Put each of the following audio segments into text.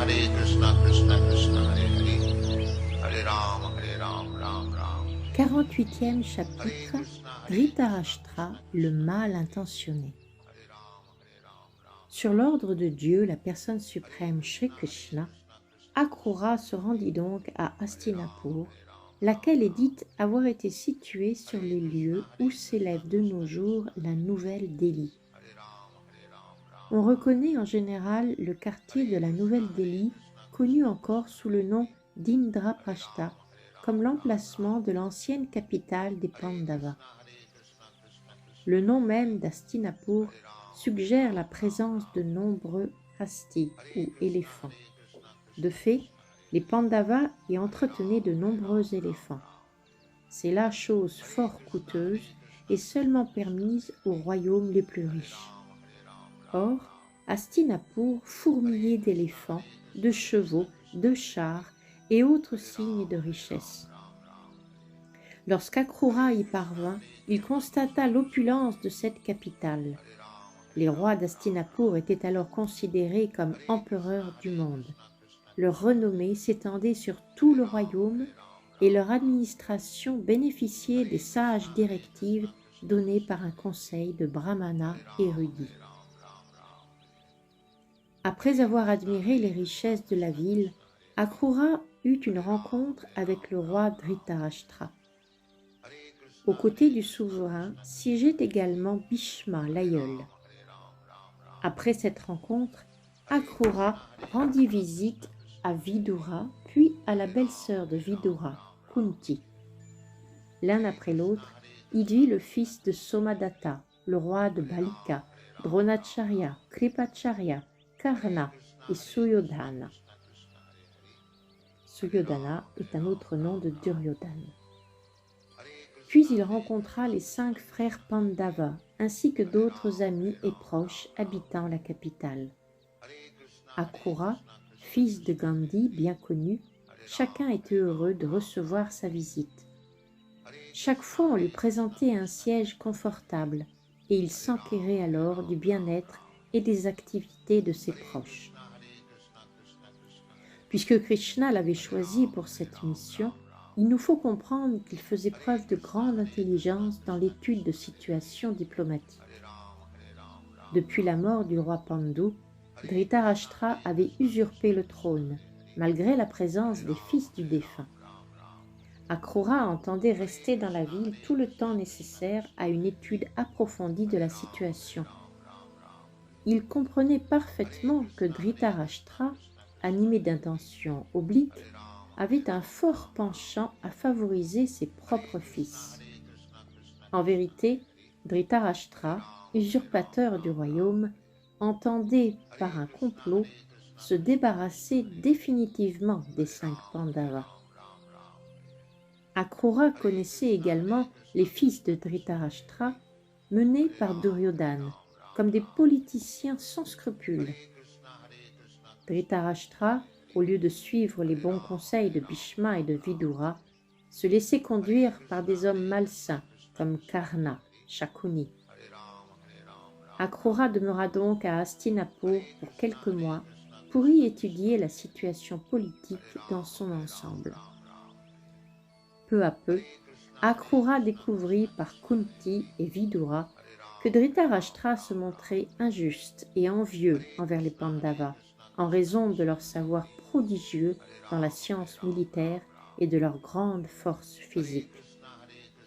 Krishna Krishna Hare Hare, Hare Ram, Ram Ram. 48e chapitre, Dhritarashtra, le mal intentionné. Sur l'ordre de Dieu, la personne suprême Shri Krishna, Akrura se rendit donc à Hastinapur, laquelle est dite avoir été située sur les lieux où s'élève de nos jours la Nouvelle Delhi. On reconnaît en général le quartier de la Nouvelle Delhi, connu encore sous le nom d'Indraprastha, comme l'emplacement de l'ancienne capitale des Pandavas. Le nom même d'Hastinapur suggère la présence de nombreux hastis ou éléphants. De fait, les Pandavas y entretenaient de nombreux éléphants. C'est là chose fort coûteuse et seulement permise aux royaumes les plus riches. Or, Hastinapur fourmillait d'éléphants, de chevaux, de chars et autres signes de richesse. Lorsqu'Akrura y parvint, il constata l'opulence de cette capitale. Les rois d'Hastinapur étaient alors considérés comme empereurs du monde. Leur renommée s'étendait sur tout le royaume et leur administration bénéficiait des sages directives données par un conseil de brahmanas érudits. Après avoir admiré les richesses de la ville, Akrura eut une rencontre avec le roi Dhritarashtra. Aux côtés du souverain siégeait également Bhishma, l'aïeul. Après cette rencontre, Akrura rendit visite à Vidura, puis à la belle-sœur de Vidura, Kunti. L'un après l'autre, il vit le fils de Somadatta, le roi de Balika, Dronacharya, Kripacharya, Karna et Suyodhana. Suyodhana est un autre nom de Duryodhana. Puis il rencontra les 5 frères Pandava, ainsi que d'autres amis et proches habitant la capitale. Akrura, fils de Gandhi bien connu, chacun était heureux de recevoir sa visite. Chaque fois on lui présentait un siège confortable, et il s'enquérait alors du bien-être et des activités de ses proches. Puisque Krishna l'avait choisi pour cette mission, il nous faut comprendre qu'il faisait preuve de grande intelligence dans l'étude de situations diplomatiques. Depuis la mort du roi Pandu, Dhritarashtra avait usurpé le trône, malgré la présence des fils du défunt. Akrura entendait rester dans la ville tout le temps nécessaire à une étude approfondie de la situation. Il comprenait parfaitement que Dhritarashtra, animé d'intentions obliques, avait un fort penchant à favoriser ses propres fils. En vérité, Dhritarashtra, usurpateur du royaume, entendait par un complot se débarrasser définitivement des 5 Pandavas. Akrura connaissait également les fils de Dhritarashtra, menés par Duryodhana, comme des politiciens sans scrupules. Dhritarashtra, au lieu de suivre les bons conseils de Bhishma et de Vidura, se laissait conduire par des hommes malsains comme Karna, Shakuni. Akrura demeura donc à Hastinapur pour quelques mois pour y étudier la situation politique dans son ensemble. Peu à peu, Akrura découvrit par Kunti et Vidura que Dhritarashtra se montrait injuste et envieux envers les Pandavas, en raison de leur savoir prodigieux dans la science militaire et de leur grande force physique.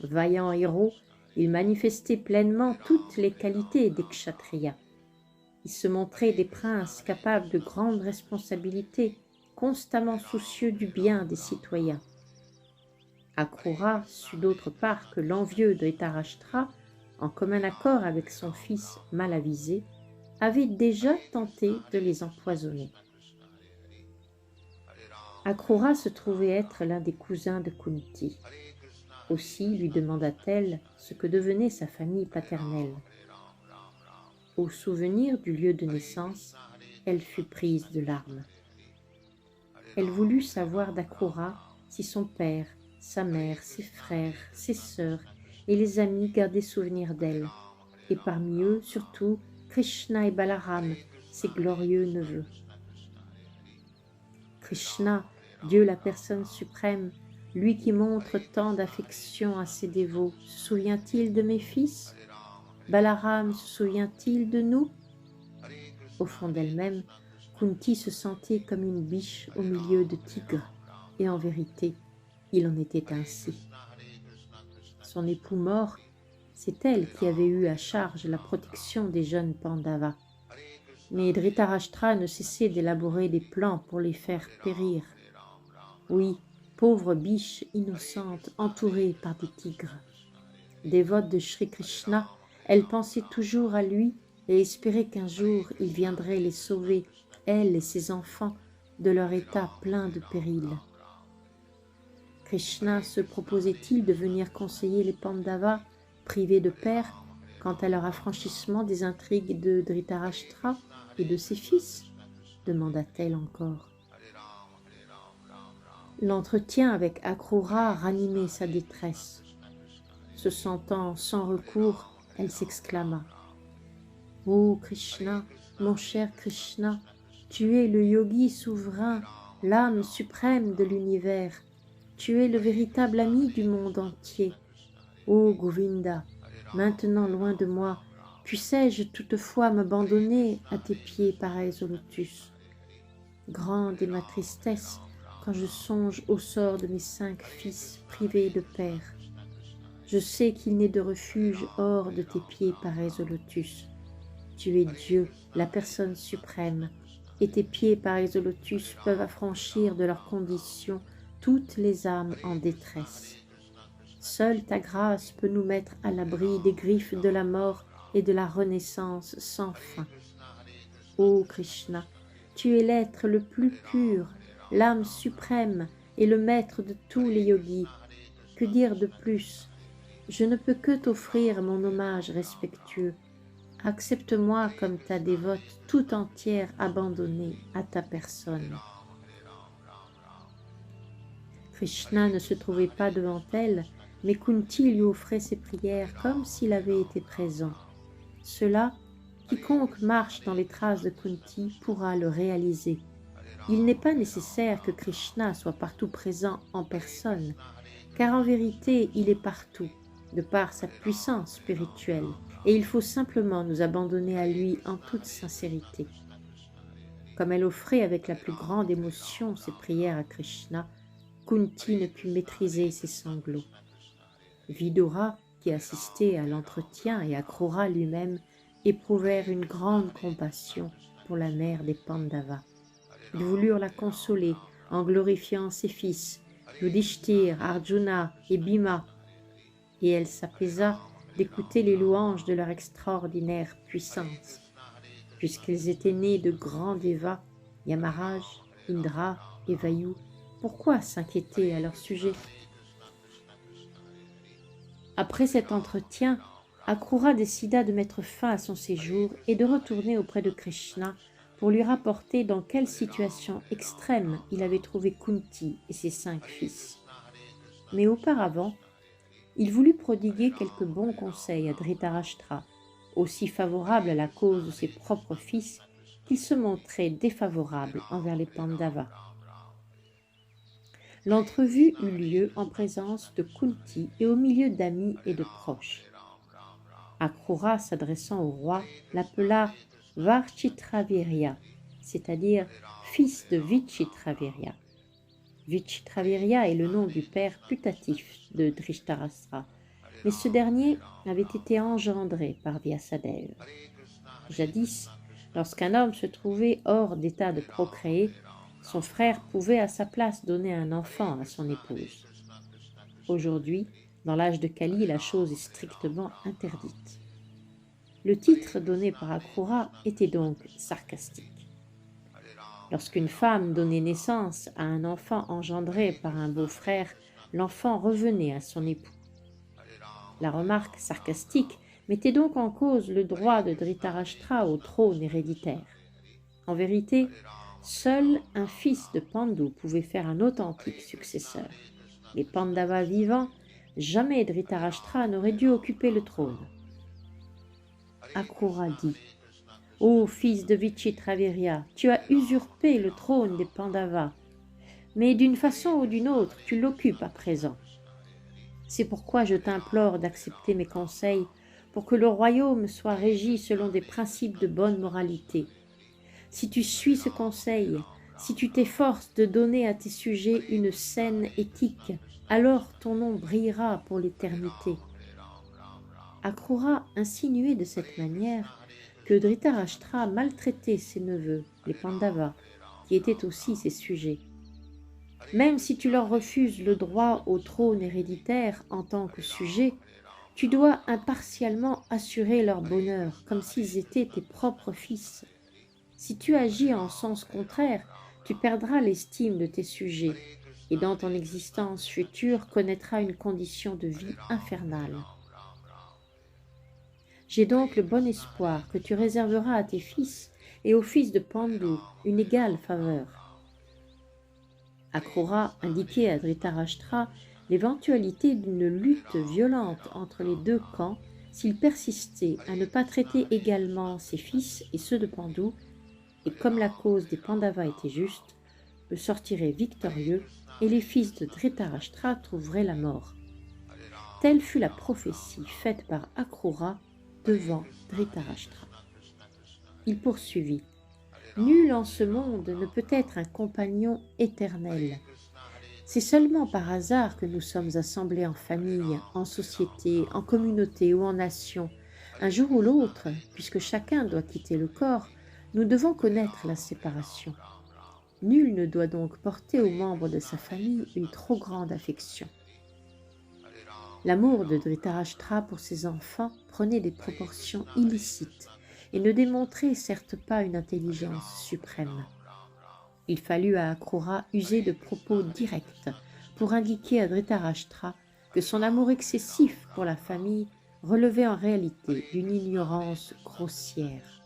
Vaillants héros, ils manifestaient pleinement toutes les qualités des kshatriyas. Ils se montraient des princes capables de grandes responsabilités, constamment soucieux du bien des citoyens. Akrura sut d'autre part que l'envieux Dhritarashtra, en commun accord avec son fils mal avisé, avait déjà tenté de les empoisonner. Akrura se trouvait être l'un des cousins de Kunti. Aussi lui demanda-t-elle ce que devenait sa famille paternelle. Au souvenir du lieu de naissance, elle fut prise de larmes. Elle voulut savoir d'Akrura si son père, sa mère, ses frères, ses sœurs et les amis gardaient souvenir d'elle, et parmi eux surtout Krishna et Balaram, ses glorieux neveux. Krishna, Dieu la personne suprême, lui qui montre tant d'affection à ses dévots, se souvient-il de mes fils? Balaram se souvient-il de nous? Au fond d'elle-même, Kunti se sentait comme une biche au milieu de tigres, et en vérité, il en était ainsi. Son époux mort, c'est elle qui avait eu à charge la protection des jeunes Pandavas. Mais Dhritarashtra ne cessait d'élaborer des plans pour les faire périr. Oui, pauvre biche innocente entourée par des tigres. Dévote de Shri Krishna, elle pensait toujours à lui et espérait qu'un jour il viendrait les sauver, elle et ses enfants, de leur état plein de périls. Krishna se proposait-il de venir conseiller les Pandavas, privés de père, quant à leur affranchissement des intrigues de Dhritarashtra et de ses fils? Demanda-t-elle encore. L'entretien avec Akrura ranimait sa détresse. Se sentant sans recours, elle s'exclama. « Ô Krishna, mon cher Krishna, tu es le yogi souverain, l'âme suprême de l'univers. Tu es le véritable ami du monde entier. Ô Govinda, maintenant loin de moi, puissais-je toutefois m'abandonner à tes pieds pareils au lotus? Grande est ma tristesse quand je songe au sort de mes 5 fils privés de père. Je sais qu'il n'est de refuge hors de tes pieds pareils au lotus. Tu es Dieu, la personne suprême, et tes pieds pareils au lotus peuvent affranchir de leurs conditions toutes les âmes en détresse. Seule ta grâce peut nous mettre à l'abri des griffes de la mort et de la renaissance sans fin. Ô Krishna, tu es l'être le plus pur, l'âme suprême et le maître de tous les yogis. Que dire de plus? Je ne peux que t'offrir mon hommage respectueux. Accepte-moi comme ta dévote tout entière abandonnée à ta personne. Krishna ne se trouvait pas devant elle, mais Kunti lui offrait ses prières comme s'il avait été présent. Cela, quiconque marche dans les traces de Kunti pourra le réaliser. Il n'est pas nécessaire que Krishna soit partout présent en personne, car en vérité il est partout, de par sa puissance spirituelle, et il faut simplement nous abandonner à lui en toute sincérité. Comme elle offrait avec la plus grande émotion ses prières à Krishna, Kunti ne put maîtriser ses sanglots. Vidura, qui assistait à l'entretien, et Akrura lui-même, éprouvèrent une grande compassion pour la mère des Pandavas. Ils voulurent la consoler en glorifiant ses fils, Yudhishthir, Arjuna et Bhima, et elle s'apaisa d'écouter les louanges de leur extraordinaire puissance. Puisqu'ils étaient nés de grands dévas, Yamaraj, Indra et Vayu, pourquoi s'inquiéter à leur sujet? Après cet entretien, Akrura décida de mettre fin à son séjour et de retourner auprès de Krishna pour lui rapporter dans quelle situation extrême il avait trouvé Kunti et ses 5 fils. Mais auparavant, il voulut prodiguer quelques bons conseils à Dhritarashtra, aussi favorable à la cause de ses propres fils qu'il se montrait défavorable envers les Pandavas. L'entrevue eut lieu en présence de Kunti et au milieu d'amis et de proches. Akrura, s'adressant au roi, l'appela Varchitravirya, c'est-à-dire fils de Vichitravirya. Vichitravirya est le nom du père putatif de Dhritarashtra, mais ce dernier avait été engendré par Vyasadeva. Jadis, lorsqu'un homme se trouvait hors d'état de procréer, son frère pouvait à sa place donner un enfant à son épouse. Aujourd'hui, dans l'âge de Kali, la chose est strictement interdite. Le titre donné par Akrura était donc sarcastique. Lorsqu'une femme donnait naissance à un enfant engendré par un beau-frère, l'enfant revenait à son époux. La remarque sarcastique mettait donc en cause le droit de Dhritarashtra au trône héréditaire. En vérité, seul un fils de Pandu pouvait faire un authentique successeur. Les Pandavas vivants, jamais Dhritarashtra n'aurait dû occuper le trône. Akrura dit « Ô fils de Vichitravirya, tu as usurpé le trône des Pandavas. mais d'une façon ou d'une autre, tu l'occupes à présent. C'est pourquoi je t'implore d'accepter mes conseils pour que le royaume soit régi selon des principes de bonne moralité. Si tu suis ce conseil, si tu t'efforces de donner à tes sujets une saine éthique, alors ton nom brillera pour l'éternité. » Akrura insinuait de cette manière que Dhritarashtra maltraitait ses neveux, les Pandavas, qui étaient aussi ses sujets. Même si tu leur refuses le droit au trône héréditaire en tant que sujet, tu dois impartialement assurer leur bonheur, comme s'ils étaient tes propres fils. Si tu agis en sens contraire, tu perdras l'estime de tes sujets, et dans ton existence future connaîtras une condition de vie infernale. J'ai donc le bon espoir que tu réserveras à tes fils et aux fils de Pandu une égale faveur. Akrura indiquait à Dhritarashtra l'éventualité d'une lutte violente entre les deux camps s'il persistait à ne pas traiter également ses fils et ceux de Pandu, et comme la cause des Pandavas était juste, le sortirait victorieux et les fils de Dhritarashtra trouveraient la mort. Telle fut la prophétie faite par Akrura devant Dhritarashtra. Il poursuivit. Nul en ce monde ne peut être un compagnon éternel. C'est seulement par hasard que nous sommes assemblés en famille, en société, en communauté ou en nation. Un jour ou l'autre, puisque chacun doit quitter le corps, nous devons connaître la séparation. Nul ne doit donc porter aux membres de sa famille une trop grande affection. L'amour de Dhritarashtra pour ses enfants prenait des proportions illicites et ne démontrait certes pas une intelligence suprême. Il fallut à Akrura user de propos directs pour indiquer à Dhritarashtra que son amour excessif pour la famille relevait en réalité d'une ignorance grossière.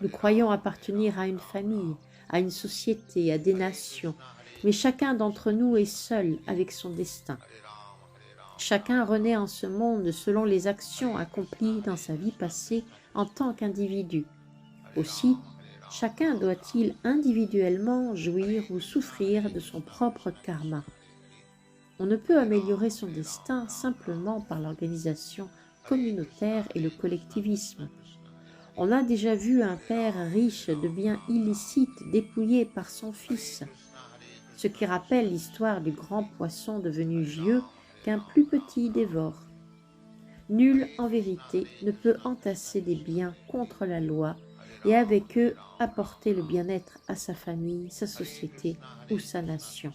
Nous croyons appartenir à une famille, à une société, à des nations, mais chacun d'entre nous est seul avec son destin. Chacun renaît en ce monde selon les actions accomplies dans sa vie passée en tant qu'individu. Aussi, chacun doit-il individuellement jouir ou souffrir de son propre karma. On ne peut améliorer son destin simplement par l'organisation communautaire et le collectivisme. On a déjà vu un père riche de biens illicites dépouillé par son fils, ce qui rappelle l'histoire du grand poisson devenu vieux qu'un plus petit dévore. Nul, en vérité, ne peut entasser des biens contre la loi et avec eux apporter le bien-être à sa famille, sa société ou sa nation.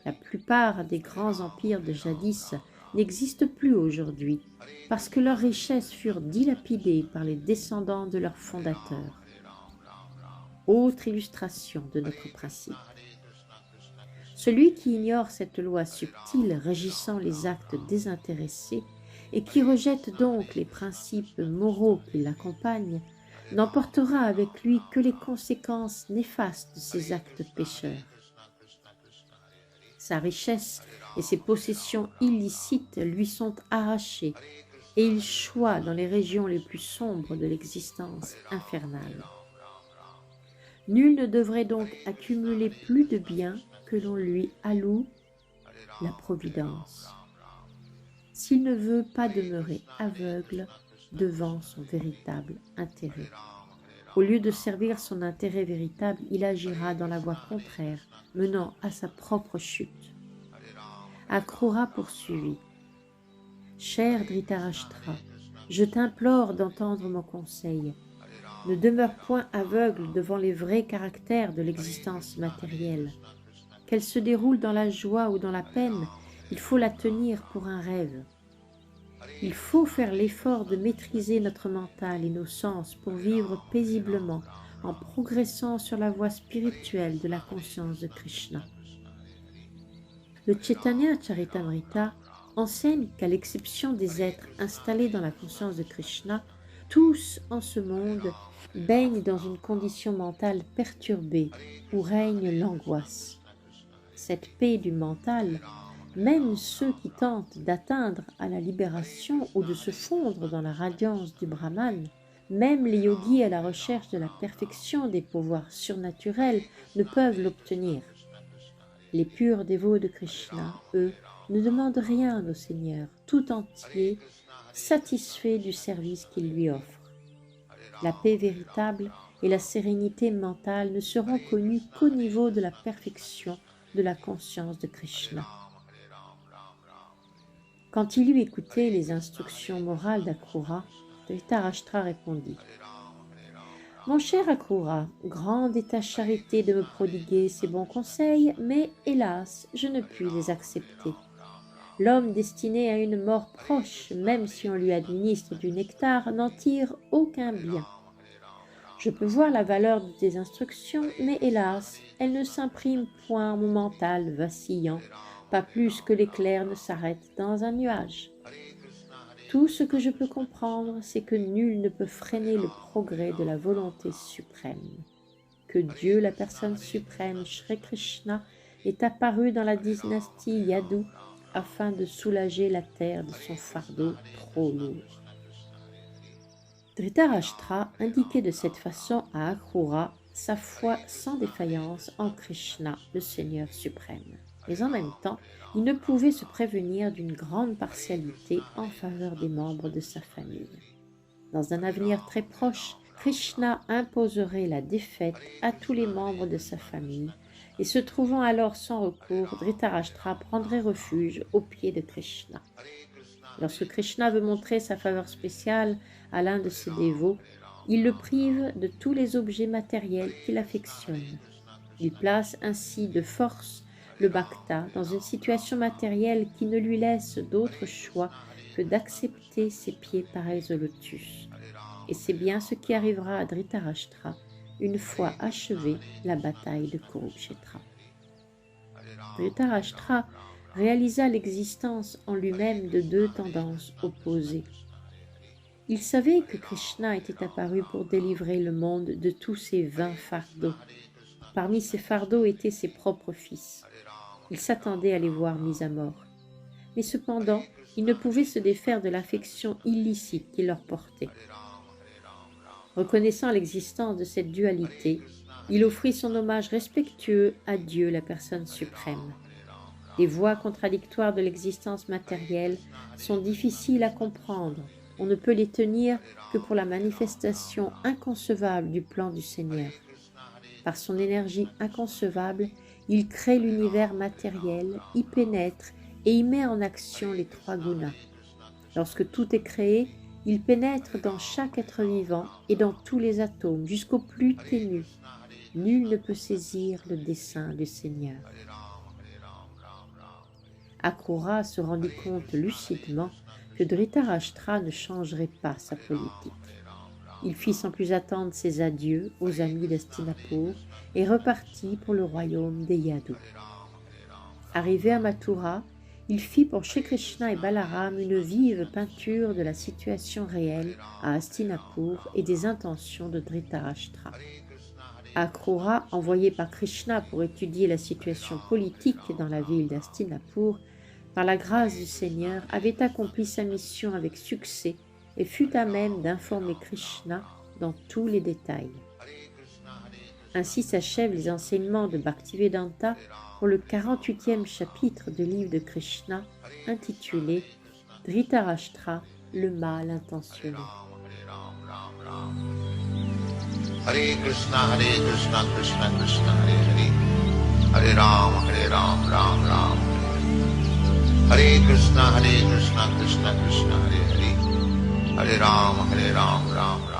La plupart des grands empires de jadis n'existent plus aujourd'hui parce que leurs richesses furent dilapidées par les descendants de leurs fondateurs. Autre illustration de notre principe. Celui qui ignore cette loi subtile régissant les actes désintéressés et qui rejette donc les principes moraux qui l'accompagnent, n'emportera avec lui que les conséquences néfastes de ses actes pécheurs. Sa richesse et ses possessions illicites lui sont arrachées et il choit dans les régions les plus sombres de l'existence infernale. Nul ne devrait donc accumuler plus de biens que l'on lui alloue la providence, s'il ne veut pas demeurer aveugle devant son véritable intérêt. Au lieu de servir son intérêt véritable, il agira dans la voie contraire, menant à sa propre chute. Akrura poursuivit. « Cher Dhritarashtra, je t'implore d'entendre mon conseil. Ne demeure point aveugle devant les vrais caractères de l'existence matérielle. Qu'elle se déroule dans la joie ou dans la peine, il faut la tenir pour un rêve. Il faut faire l'effort de maîtriser notre mental et nos sens pour vivre paisiblement en progressant sur la voie spirituelle de la conscience de Krishna. Le Chaitanya Charitamrita enseigne qu'à l'exception des êtres installés dans la conscience de Krishna, tous en ce monde baignent dans une condition mentale perturbée où règne l'angoisse. Cette paix du mental, même ceux qui tentent d'atteindre à la libération ou de se fondre dans la radiance du Brahman, même les yogis à la recherche de la perfection des pouvoirs surnaturels ne peuvent l'obtenir. Les purs dévots de Krishna, eux, ne demandent rien au Seigneur, tout entier, satisfaits du service qu'il lui offre. La paix véritable et la sérénité mentale ne seront connues qu'au niveau de la perfection de la conscience de Krishna. Quand il eut écouté les instructions morales d'Akrura, Dhritarashtra répondit « Mon cher Akrura, grande est ta charité de me prodiguer ces bons conseils, mais hélas, je ne puis les accepter. L'homme destiné à une mort proche, même si on lui administre du nectar, n'en tire aucun bien. Je peux voir la valeur de tes instructions, mais hélas, elles ne s'impriment point en mon mental vacillant, pas plus que l'éclair ne s'arrête dans un nuage. Tout ce que je peux comprendre, c'est que nul ne peut freiner le progrès de la volonté suprême. Que Dieu, la personne suprême, Shri Krishna, est apparu dans la dynastie Yadu afin de soulager la terre de son fardeau trop lourd. Dhritarashtra indiquait de cette façon à Akrura sa foi sans défaillance en Krishna, le Seigneur suprême. Mais en même temps, il ne pouvait se prévenir d'une grande partialité en faveur des membres de sa famille. Dans un avenir très proche, Krishna imposerait la défaite à tous les membres de sa famille, et se trouvant alors sans recours, Dhritarashtra prendrait refuge aux pieds de Krishna. Lorsque Krishna veut montrer sa faveur spéciale à l'un de ses dévots, il le prive de tous les objets matériels qu'il affectionne. Il place ainsi de force le bhakta dans une situation matérielle qui ne lui laisse d'autre choix que d'accepter ses pieds pareils au lotus. Et c'est bien ce qui arrivera à Dhritarashtra une fois achevée la bataille de Kurukshetra. Dhritarashtra réalisa l'existence en lui-même de deux tendances opposées. Il savait que Krishna était apparu pour délivrer le monde de tous ses 20 fardeaux. Parmi ces fardeaux étaient ses propres fils. Il s'attendait à les voir mis à mort. Mais cependant, il ne pouvait se défaire de l'affection illicite qu'il leur portait. Reconnaissant l'existence de cette dualité, il offrit son hommage respectueux à Dieu, la personne suprême. Les voies contradictoires de l'existence matérielle sont difficiles à comprendre. On ne peut les tenir que pour la manifestation inconcevable du plan du Seigneur. Par son énergie inconcevable, il crée l'univers matériel, y pénètre et y met en action les trois gunas. Lorsque tout est créé, il pénètre dans chaque être vivant et dans tous les atomes, jusqu'au plus ténu. Nul ne peut saisir le dessein du Seigneur. Akrura se rendit compte lucidement que Dhritarashtra ne changerait pas sa politique. Il fit sans plus attendre ses adieux aux amis d'Hastinapur et repartit pour le royaume des Yadus. Arrivé à Mathura, il fit pour Shri Krishna et Balaram une vive peinture de la situation réelle à Hastinapur et des intentions de Dhritarashtra. Akrura, envoyé par Krishna pour étudier la situation politique dans la ville d'Hastinapur, par la grâce du Seigneur, avait accompli sa mission avec succès et fut à même d'informer Krishna dans tous les détails. Ainsi s'achèvent les enseignements de Bhaktivedanta pour le 48e chapitre du livre de Krishna intitulé Dhritarashtra, le mal intentionné. Hare Krishna, Krishna Krishna, Hare Hare, Hare Ram, Ram Ram. Hare Krishna, Krishna Krishna, Hare Hare, Hare Ram, Ram Ram.